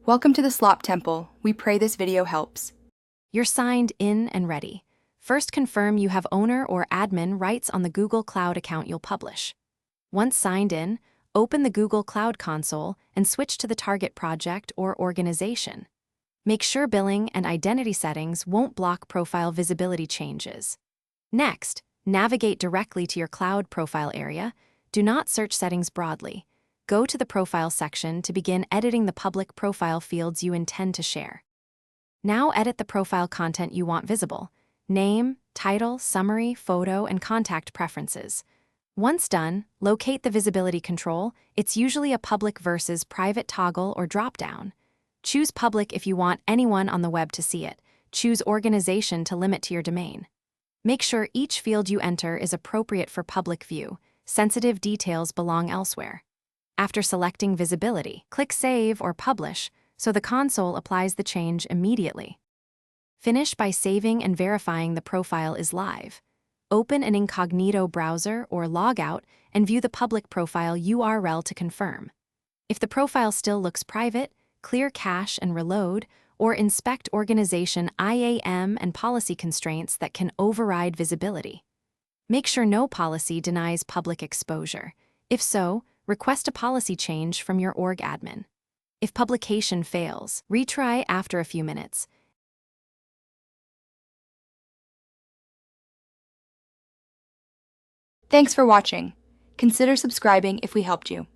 Welcome to the Slop Temple. We pray this video helps. You're signed in and ready. First, confirm you have owner or admin rights on the Google Cloud account you'll publish. Once signed in, open the Google Cloud console and switch to the target project or organization. Make sure billing and identity settings won't block profile visibility changes. Next, navigate directly to your cloud profile area. Do not search settings broadly. Go to the Profile section to begin editing the public profile fields you intend to share. Now edit the profile content you want visible: name, title, summary, photo, and contact preferences. Once done, locate the visibility control. It's usually a public versus private toggle or drop-down. Choose public if you want anyone on the web to see it. Choose organization to limit to your domain. Make sure each field you enter is appropriate for public view. Sensitive details belong elsewhere. After selecting visibility, click Save or Publish so the console applies the change immediately. Finish by saving and verifying the profile is live. Open an incognito browser or log out and view the public profile URL to confirm. If the profile still looks private, clear cache and reload, or inspect organization IAM and policy constraints that can override visibility. Make sure no policy denies public exposure. If so, request a policy change from your org admin. If publication fails, retry after a few minutes. Thanks for watching. Consider subscribing if we helped you.